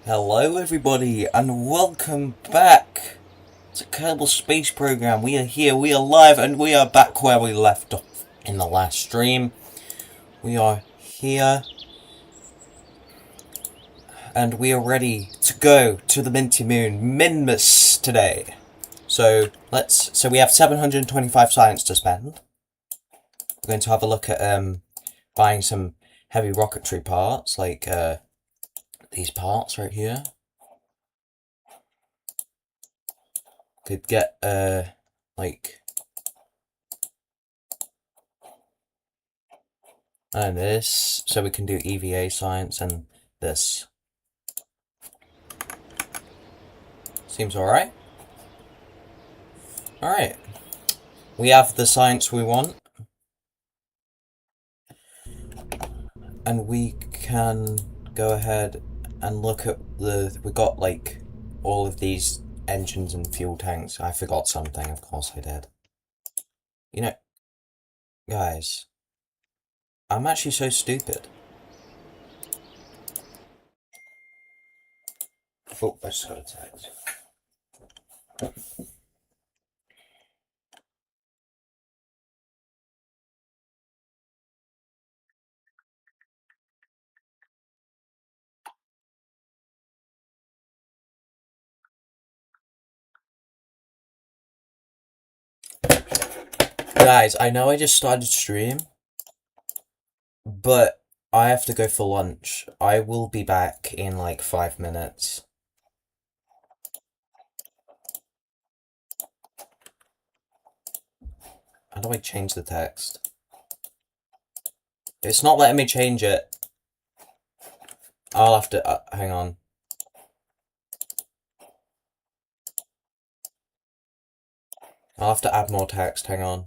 Hello everybody and welcome back to Kerbal Space Program. We are here, we are live, and we are back where we left off in the last stream. We are here and we are ready to go to the Minty Moon, Minmus, today. So we have 725 science to spend. We're going to have a look at buying some heavy rocketry parts, like these parts right here. Could get like, and this, so we can do EVA science, and this. Seems alright. Alright. We have the science we want. And we can go ahead and look at we got like all of these engines and fuel tanks. I forgot something, of course I did. You know, guys, I'm actually so stupid. Oh, I just got a text. Guys, I know I just started stream, but I have to go for lunch. I will be back in like 5 minutes. How do I change the text? It's not letting me change it. I'll have to, hang on. I'll have to add more text, hang on.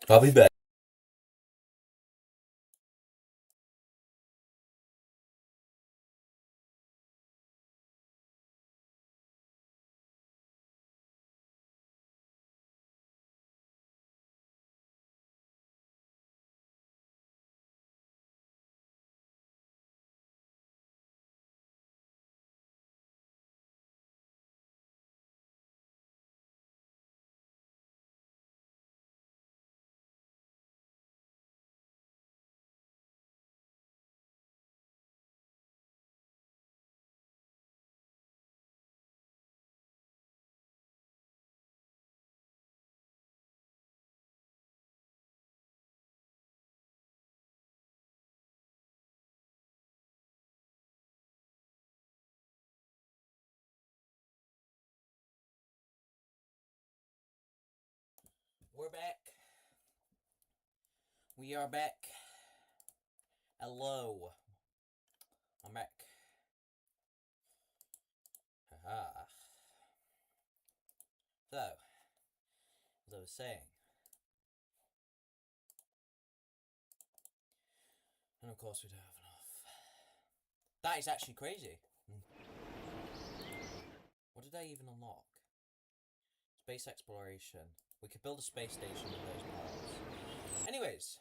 I'll be back. We're back. We are back. Hello. I'm back. Haha. So, as I was saying, and of course we don't have enough. That is actually crazy. What did I even unlock? Space exploration. We could build a space station with those parts. Anyways,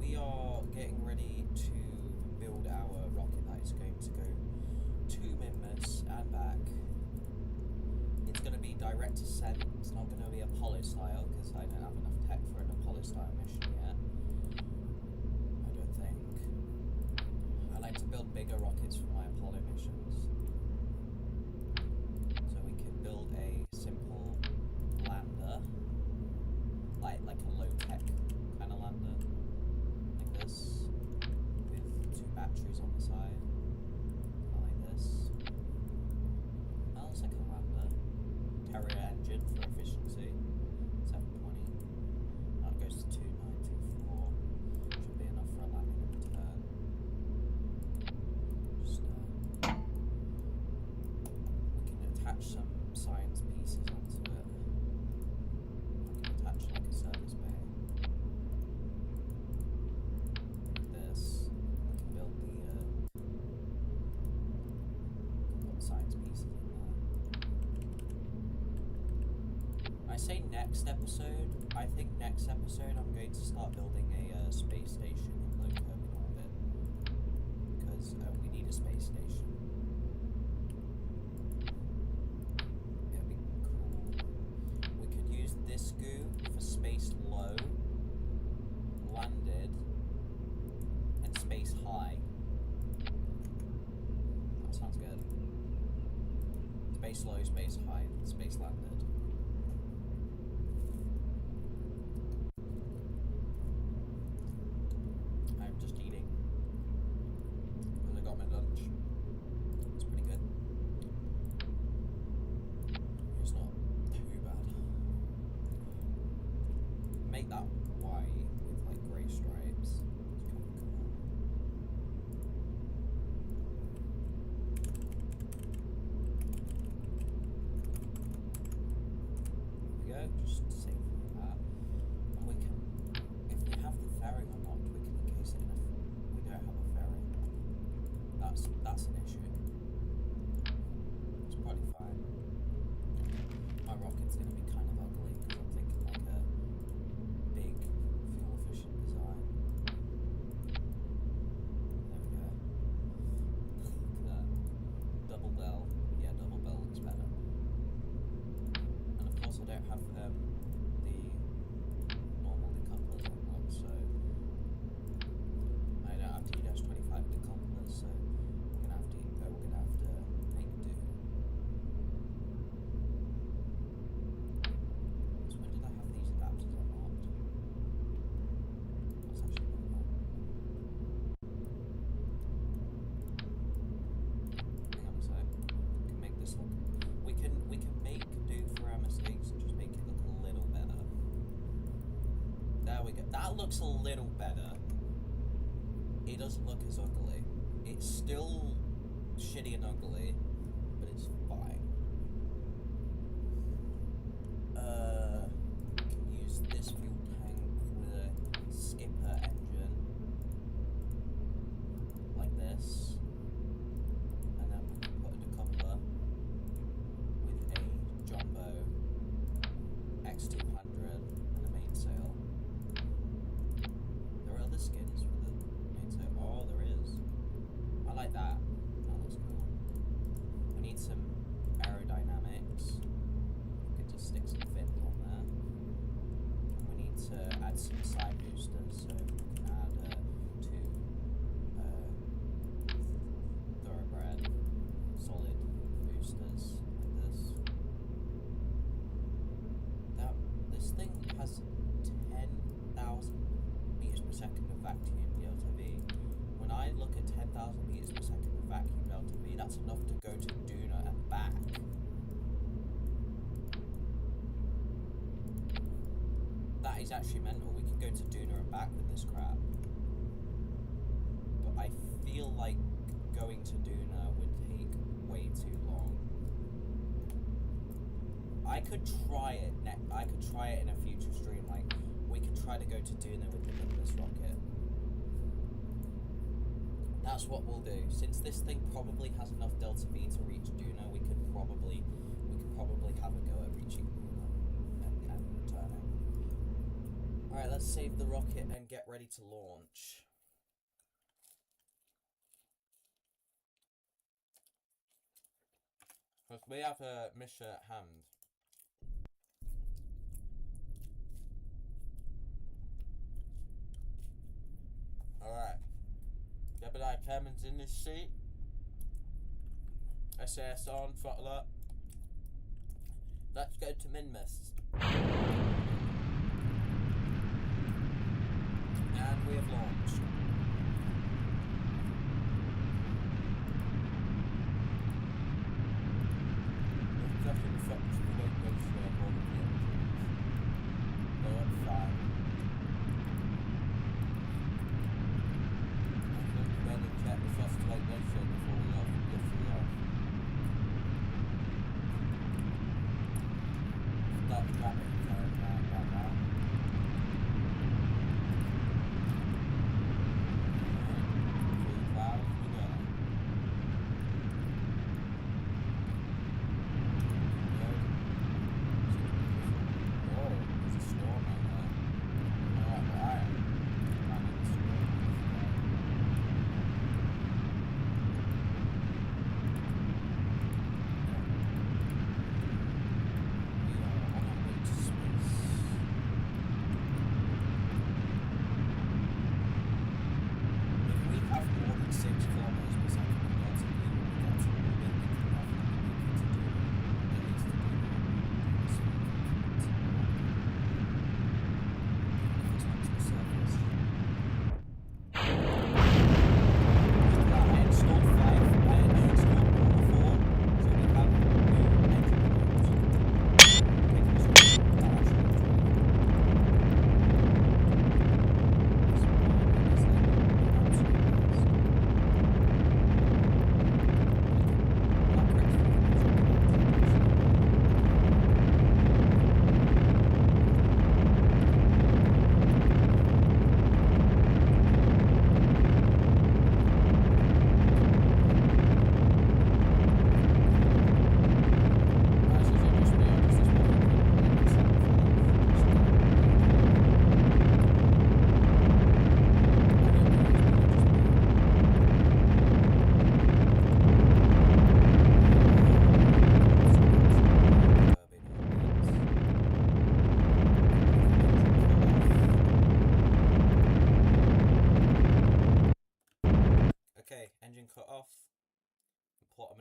we are getting ready to build our rocket that is going to go to Minmus and back. It's going to be direct ascent. It's not going to be Apollo style because I don't have enough tech for an Apollo style mission yet. I don't think. I like to build bigger rockets for my Apollo missions. So we can build a simple lander, like a low tech kind of lander, like this, with 2 batteries on the side. Like this. That looks like a lander. Terrier engine for efficiency. 720. That goes to 2924. Should be enough for a landing and return. Just we can attach some science pieces onto it. We can attach like a service bay. Like this. We can build the I say next episode, I think next episode I'm going to start building a space station in low Kerbal orbit. Because we need a space station. It'd be cool. We could use this goo for space low, landed, and space high. That sounds good. Space low, space high, space landed. I'm just eating. Because I got my lunch. It's pretty good. It's not too bad. Make that white with like grey stripes. It's kind of cool. There we go, just save that. And we can, if we have the ferry unlocked, we can encase it in a, we don't have a ferry. That's an issue. It's probably fine. My rocket's going to be kind of ugly because I'm thinking like a big fuel efficient design. There we go. Look at that. Double bell. Yeah, double bell looks better. And of course I don't have the normal decouplers unlocked, so I don't have T-25 decouplers, so we're gonna have to make do. So when did I have these adapters unlocked? That's actually not bad. Hang on a sec. We can make this look. We can make do for our mistakes and just make it look a little better. There we go. That looks a little better. It doesn't look as ugly. It's still shitty and ugly, but it's fine. We can use this fuel tank with a skipper engine, like this, and then we can put a decoupler with a jumbo X200 and a mainsail. There are other skins for the mainsail. Oh, there is. I like that. That looks cool. We need some aerodynamics. We could just stick some fins on there. And we need to add some side boosters, so we can add two thoroughbred solid boosters like this. This thing has 10,000 meters per second of vacuum delta V. When I look at 10,000 meters per second of vacuum delta V, that's enough to go to Duna and back. That is actually mental. We can go to Duna and back with this crap. But I feel like going to Duna would take way too long. I could try it. I could try it in a future stream. Like, we could try to go to Duna with the Nimbus rocket. That's what we'll do. Since this thing probably has enough delta V to reach Duna, we could probably have a go at reaching Duna and returning. All right, let's save the rocket and get ready to launch. Because we have a mission at hand. Alright. Jebediah Clemens in this seat. SAS on, throttle up. Let's go to Minmus. And we have launched. We're focus the weight ratio of all of the engines. They're at 5. Better check the thrust to weight ratio before we off. Start trapping turn right now.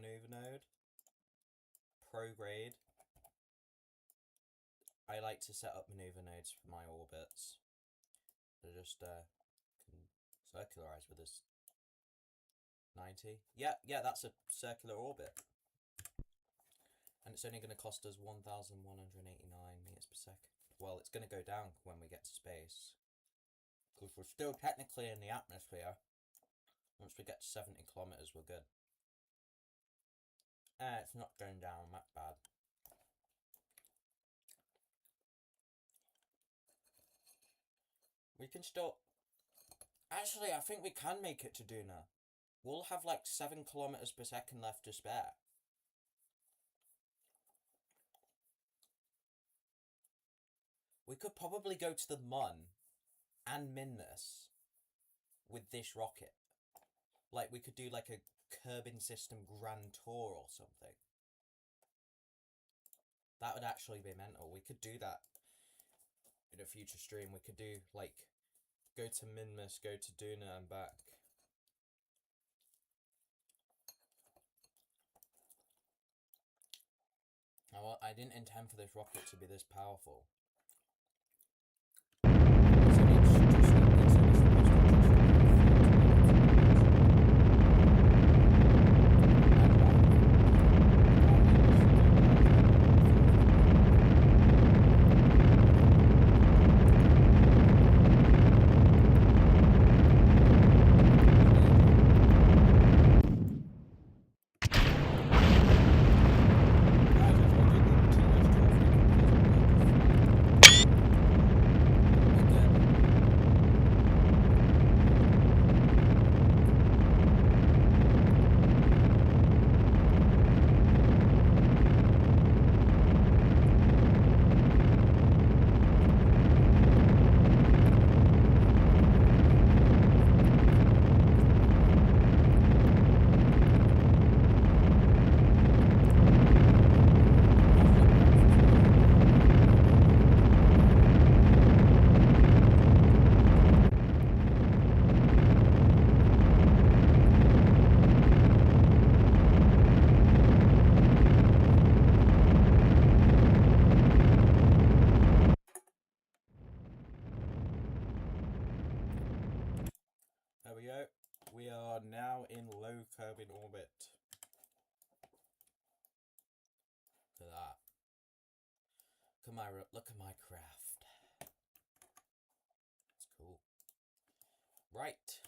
maneuver node, prograde. I like to set up maneuver nodes for my orbits. They're just can circularize with this 90. Yeah, that's a circular orbit. And it's only going to cost us 1,189 meters per second. Well, it's going to go down when we get to space, because we're still technically in the atmosphere. Once we get to 70 kilometers, we're good. It's not going down that bad. We can still... Actually, I think we can make it to Duna. We'll have like 7 kilometers per second left to spare. We could probably go to the Mun and min this with this rocket. Like, we could do like a Kerbal system grand tour or something. That would actually be mental. We could do that in a future stream. We could do like, go to Minmus, go to Duna and back. I didn't intend for this rocket to be this powerful. There we go. We are now in low Kerbal orbit. Look at that. Look at my craft. It's cool. Right.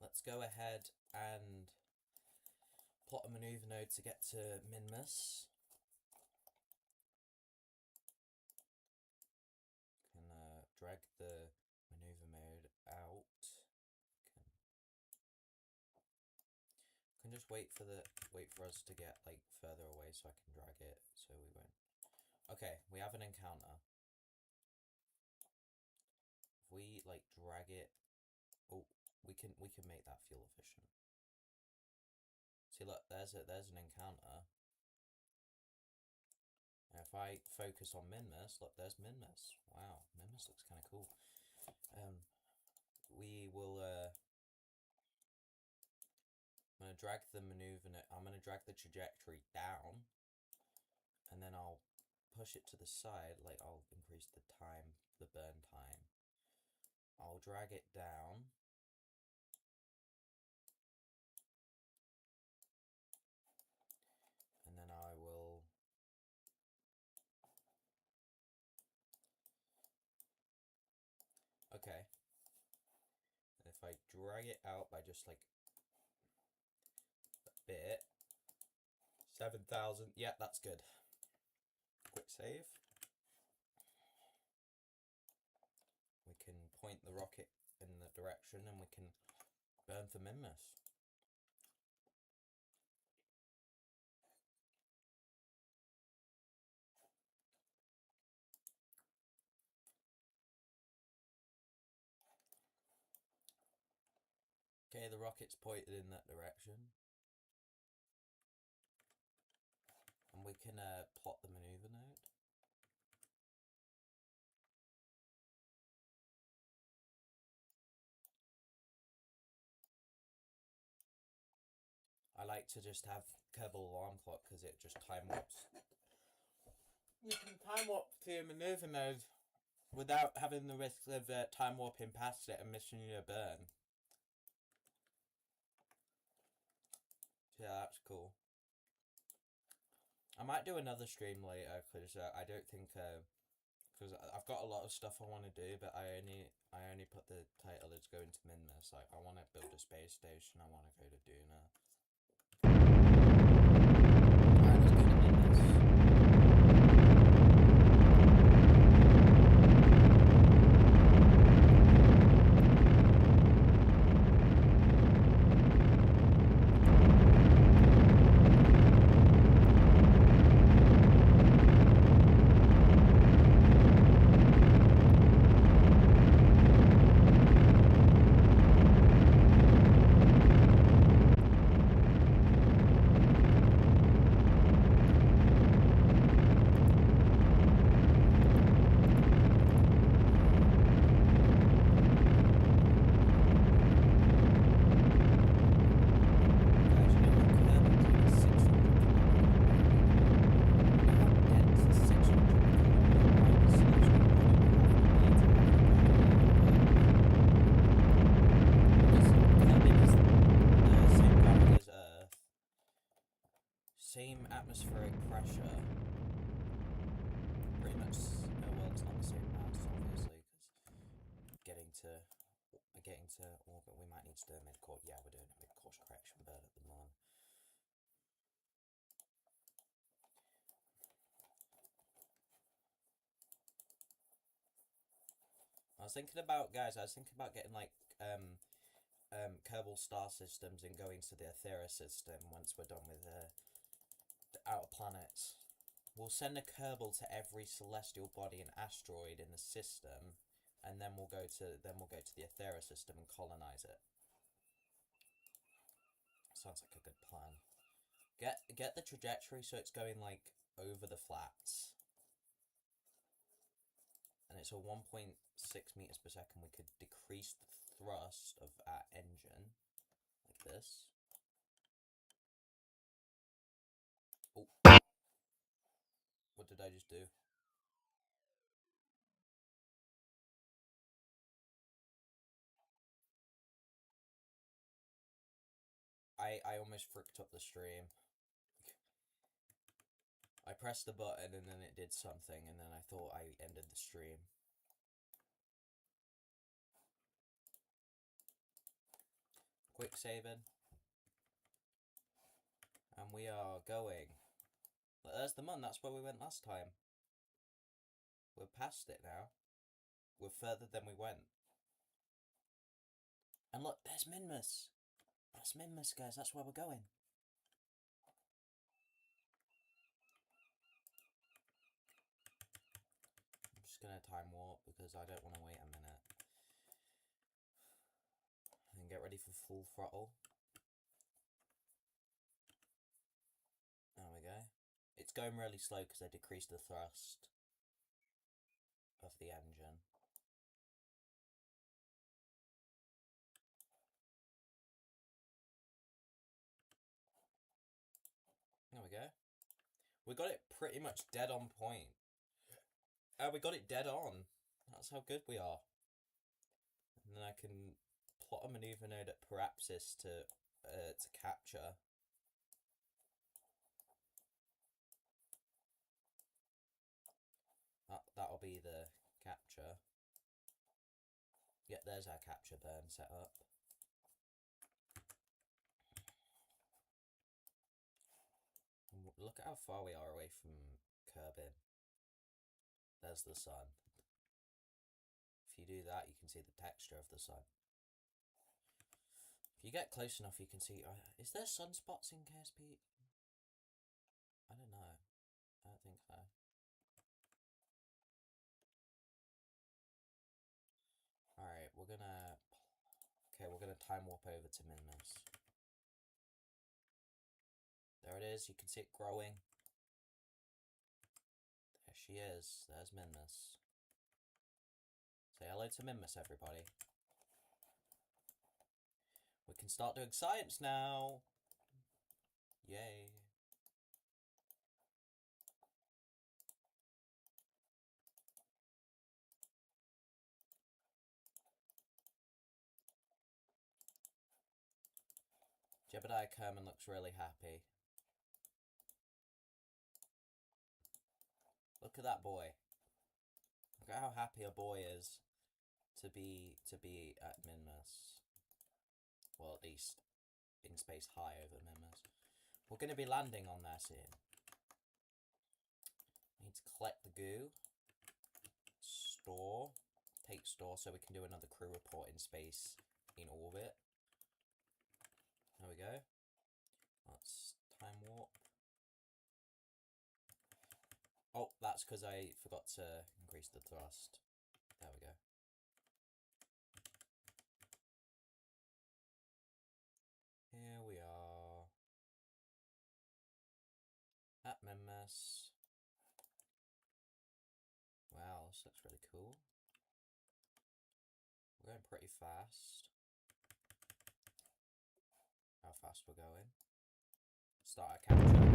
Let's go ahead and plot a maneuver node to get to Minmus. Can drag the maneuver mode out. Can just wait for us to get like further away so I can drag it so we won't. Okay, we have an encounter. If we like drag it, oh, we can make that fuel efficient. See, look, there's an encounter. And if I focus on Minmus, look, there's Minmus. Wow, Minmus looks kind of cool. We will. I'm gonna drag the maneuver. I'm gonna drag the trajectory down, and then I'll push it to the side. Like, I'll increase the time, the burn time. I'll drag it down. And then I will okay. If I drag it out by just like a bit, 7,000. Yeah, that's good. Quick save. We can point the rocket in the direction and we can burn for Minmus. Okay, the rocket's pointed in that direction. And we can plot the maneuver node. I like to just have Kerbal alarm clock because it just time warps. You can time warp to your maneuver mode without having the risk of time warping past it and missing your burn. Yeah, that's cool. I might do another stream later because I don't think because I've got a lot of stuff I want to do, but I only put the title as going to Minmus. Like, I want to build a space station. I want to go to Duna. Alright, let's go to same atmospheric pressure. Pretty much. Well, it's not the same mass, obviously, because getting to orbit, we might need to do a mid-course. Yeah, we're doing a mid-course correction burn at the moment. I was thinking about getting like Kerbal star systems and going to the Aethera system once we're done with the outer planets. We'll send a Kerbal to every celestial body and asteroid in the system, and then we'll go to the Aethera system and colonize it. Sounds like a good plan. Get the trajectory so it's going like over the flats. And it's a 1.6 meters per second. We could decrease the thrust of our engine like this. Oh, what did I just do? I almost fricked up the stream. I pressed the button and then it did something, and then I thought I ended the stream. Quick saving. And we are going. But there's the Mun, that's where we went last time. We're past it now. We're further than we went. And look, there's Minmus. That's Minmus, guys, that's where we're going. I'm just gonna time warp because I don't want to wait a minute. And get ready for full throttle. There we go. It's going really slow because I decreased the thrust of the engine. There we go. We got it pretty much dead on point. We got it dead on. That's how good we are. And then I can plot a maneuver node at Parapsis to capture. That'll be the capture. Yeah, there's our capture burn set up. Look at how far we are away from Kerbal. There's the sun. If you do that, you can see the texture of the sun. If you get close enough, you can see... is there sunspots in KSP? I don't know. I don't think so. Alright, we're gonna... Okay, we're gonna time warp over to Minmus. There it is, you can see it growing. There she is. There's Minmus. Say hello to Minmus, everybody. We can start doing science now. Yay. Jebediah Kerman looks really happy. Look at that boy. Look at how happy a boy is to be at Minmus. Well, at least in space high over Minmus. We're going to be landing on there soon. Need to collect the goo. Store. Take store so we can do another crew report in space in orbit. There we go. That's time warp. Oh, that's because I forgot to increase the thrust. There we go. Here we are. At Minmus. Wow, this looks really cool. We're going pretty fast. How fast we're going. Start our capture.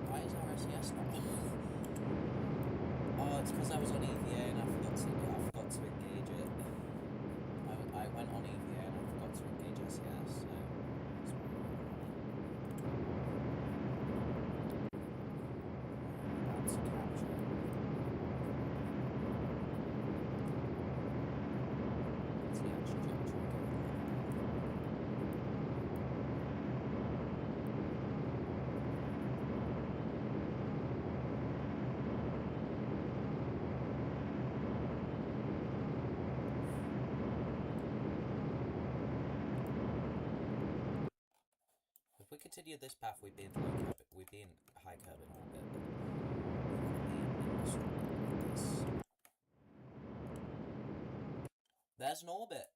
Why is our SES not on? Oh, it's because I was on EVA and I forgot to engage it. I went on EVA and I forgot to engage SES, so that's about to capture. Let's see our trajectory going on. If we continue this path, we'd be in high Kerbal orbit, but we want to be in this orbit like this. There's an orbit.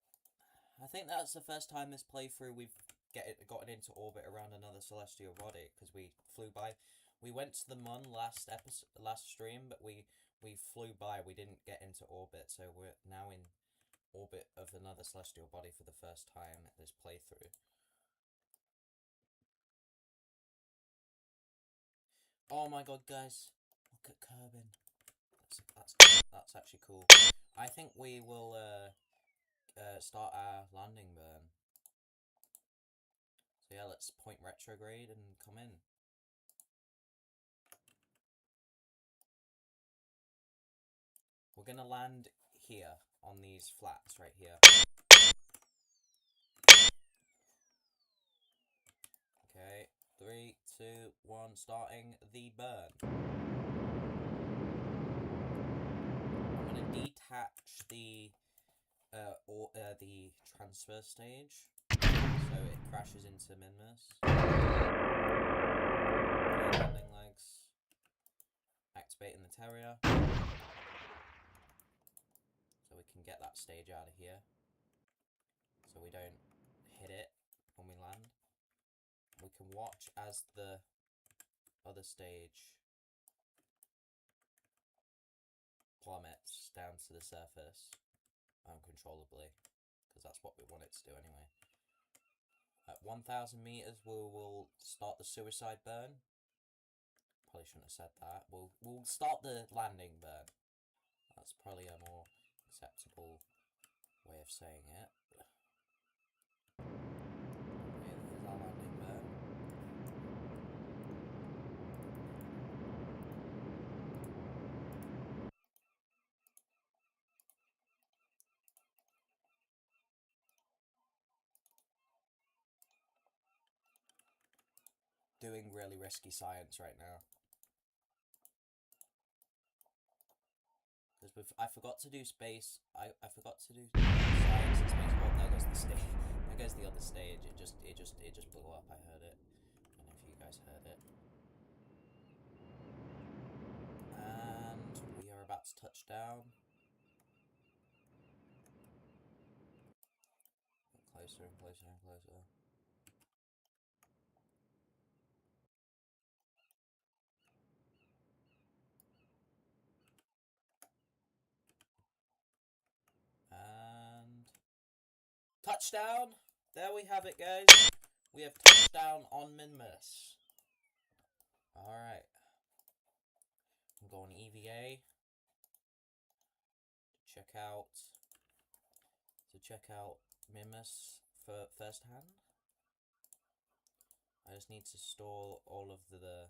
I think that's the first time this playthrough we've gotten into orbit around another celestial body, because we flew by. We went to the Mun last stream, but we flew by. We didn't get into orbit, so we're now in orbit of another celestial body for the first time at this playthrough. Oh my god, guys! Look at Kerbin. That's actually cool. I think we will start our landing burn. So yeah, let's point retrograde and come in. We're gonna land here on these flats right here. Okay, 3, 2, 1, starting the burn. I'm gonna detach the transfer stage so it crashes into Minmus. Landing legs. Activating the Terrier. So we can get that stage out of here. So we don't hit it when we land. We can watch as the other stage plummets down to the surface uncontrollably, because that's what we want it to do anyway. At 1,000 meters, we will start the suicide burn. Probably shouldn't have said that. We'll start the landing burn. That's probably a more acceptable way of saying it. Okay, here's our landing burn. Doing really risky science right now. Because I forgot to do space. I forgot to do science in space. Oh, there goes the stage. There goes the other stage. It just blew up. I heard it. I don't know if you guys heard it. And we are about to touch down. Get closer and closer and closer. Touchdown! There we have it, guys. We have touchdown on Minmus. Alright. I'm going EVA to check out Minmus for first hand. I just need to store all of the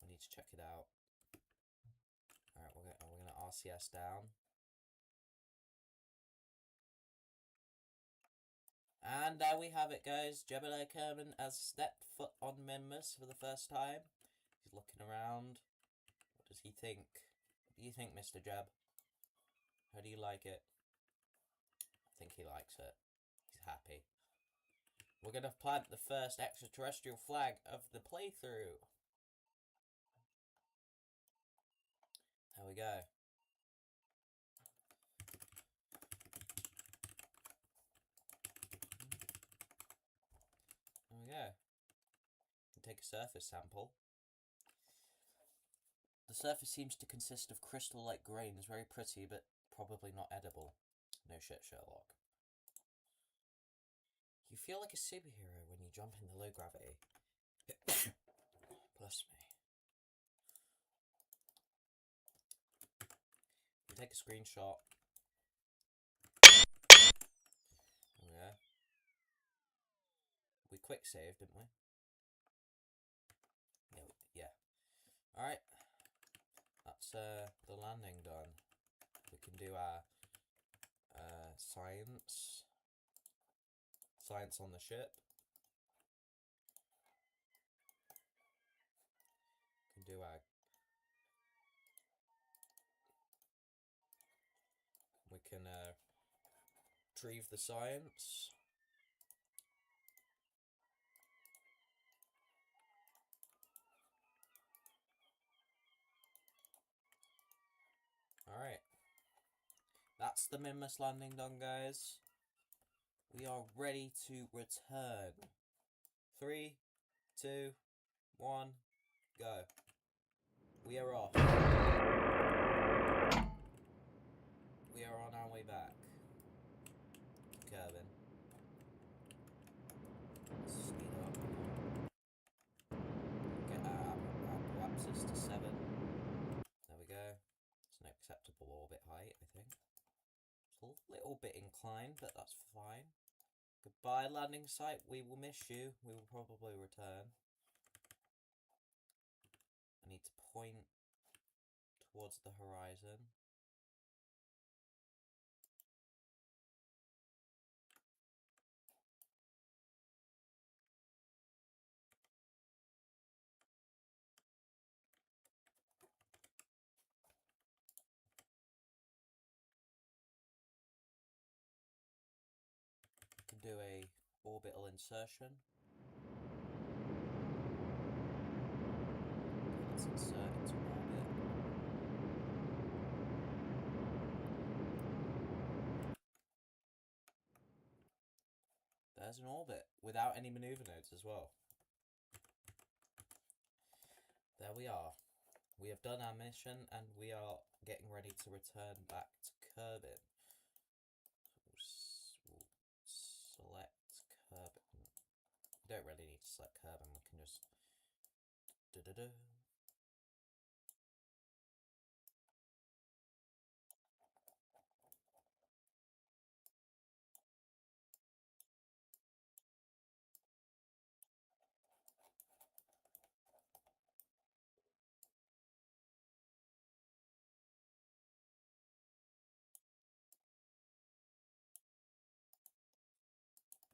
I need to check it out. Alright, we're gonna RCS down. And there we have it, guys. Jebediah Kerbal has stepped foot on Minmus for the first time. He's looking around. What does he think? What do you think, Mr. Jeb? How do you like it? I think he likes it. He's happy. We're gonna plant the first extraterrestrial flag of the playthrough. There we go. There we go. You can take a surface sample. The surface seems to consist of crystal-like grains, very pretty, but probably not edible. No shit, Sherlock. You feel like a superhero when you jump in the low gravity. Bless me. We take a screenshot. There we go. We quick saved, didn't we? Yeah. Alright. That's the landing done. We can do our science on the ship. We can do our retrieve the science. Alright. That's the Minmus landing done, guys. We are ready to return. 3, 2, 1, go. We are off. We are on our way back. Kerbal. Speed up. Get our collapses to 7. There we go. It's an acceptable orbit height, I think. It's a little bit inclined, but that's fine. Goodbye, landing site. We will miss you. We will probably return. I need to point towards the horizon. Can do a orbital insertion. Let's insert into orbit. There's an orbit without any maneuver nodes as well. There we are. We have done our mission and we are getting ready to return back to Kerbal. We'll select Kerbal. We don't really need to select Kerbal, we can just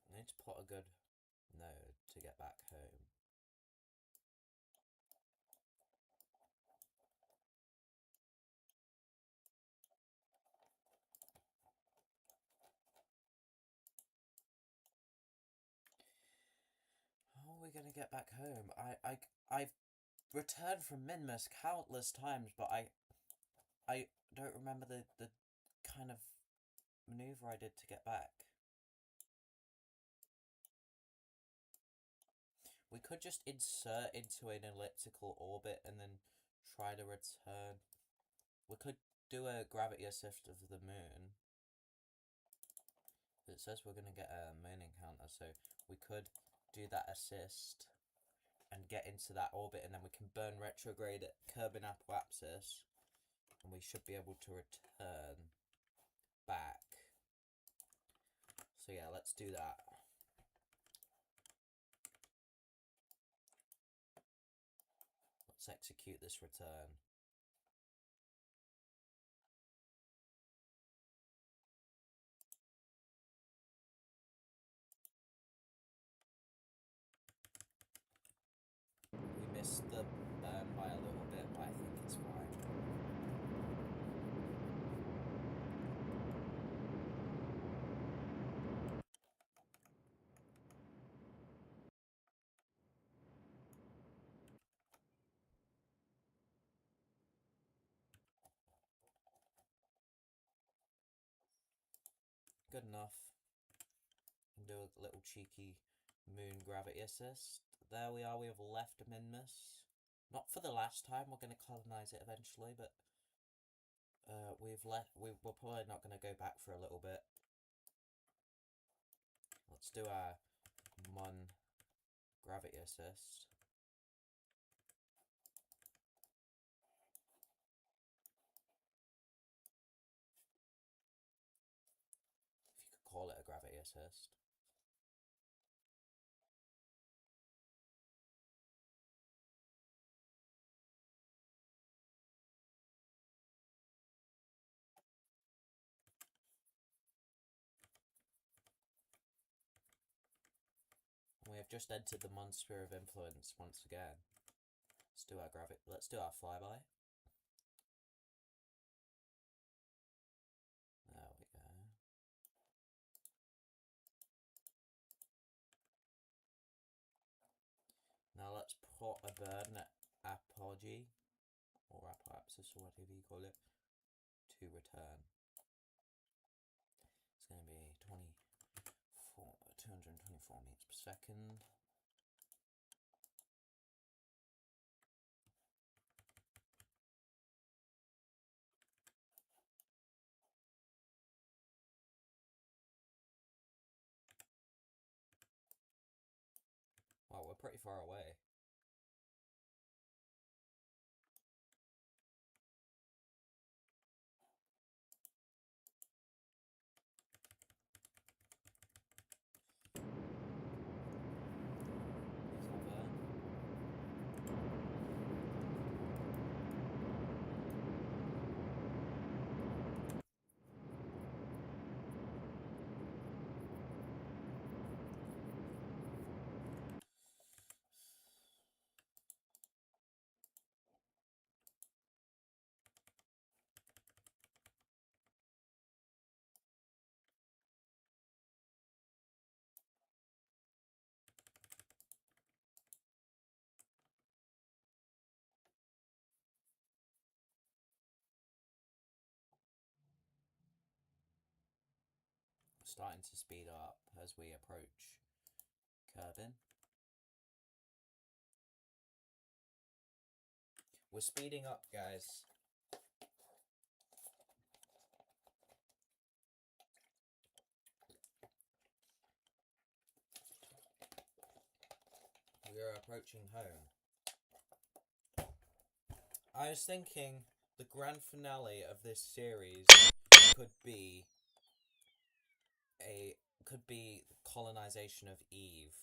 I need to put a good node to get back home. How are we gonna get back home? I've returned from Minmus countless times, but I don't remember the kind of maneuver I did to get back. We could just insert into an elliptical orbit and then try to return. We could do a gravity assist of the moon. It says we're going to get a moon encounter, so we could do that assist and get into that orbit, and then we can burn retrograde at Kerbal apoapsis, and we should be able to return back. So yeah, let's do that. Let's execute this return. We missed the burn by a little bit, but I think it's fine. Good enough. And do a little cheeky moon gravity assist. There we are, we have left Minmus. Not for the last time, we're going to colonize it eventually, but we're probably not going to go back for a little bit. Let's do our Mun gravity assist. If you could call it a gravity assist. We have just entered the Mun sphere of influence once again. Let's do our flyby. There we go. Now let's put a burn at apogee, or apoapsis, or whatever you call it, to return. It's going to be 224 meters per second. Wow, we're pretty far away. Starting to speed up as we approach Kerbal. We're speeding up, guys. We are approaching home. I was thinking the grand finale of this series could be colonization of Eve,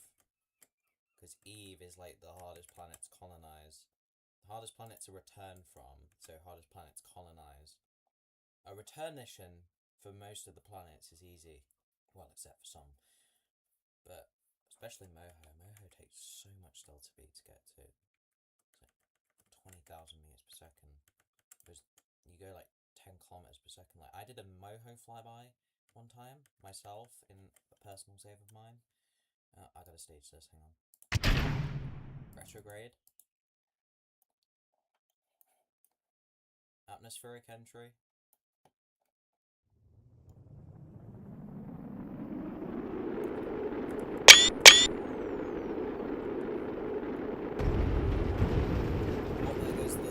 because Eve is like the hardest planet to colonize, the hardest planet to return from, so hardest planet to colonize. A return mission for most of the planets is easy, well, except for some, but especially Moho. Moho takes so much delta V to get to. It's like 20,000 meters per second. Because you go like 10 kilometers per second. Like I did a Moho flyby one time myself in a personal save of mine. I gotta stage this, hang on. Retrograde. Atmospheric entry. Oh, there goes the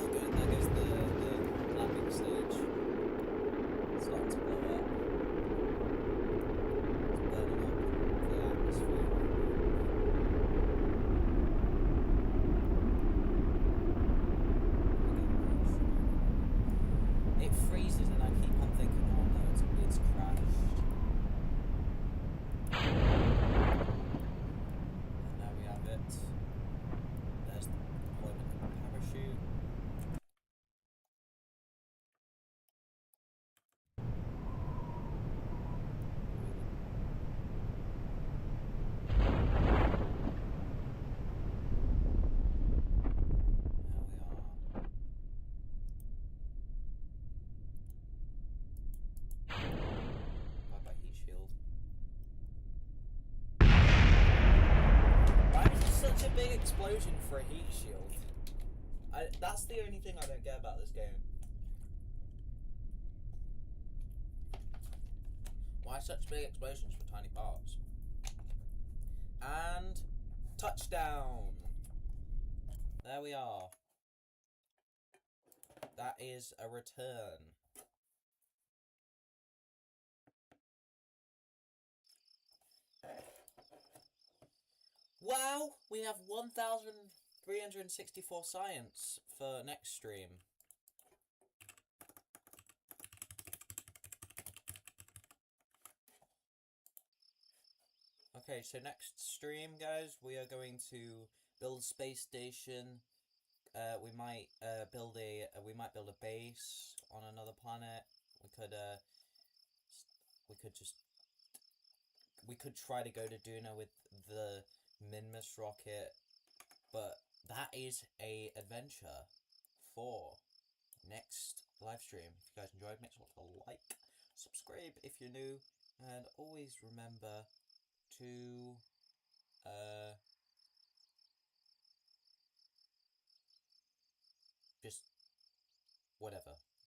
landing stage. big explosion for a heat shield? That's the only thing I don't get about this game. Why such big explosions for tiny parts? And touchdown! There we are. That is a return. Wow! We have 1,364 science for next stream. Okay, so next stream, guys, we are going to build a space station. We might build a base on another planet. We could try to go to Duna with the Minmus rocket, but that is a adventure for next live stream. If you guys enjoyed, make sure to like, subscribe if you're new, and always remember to just whatever.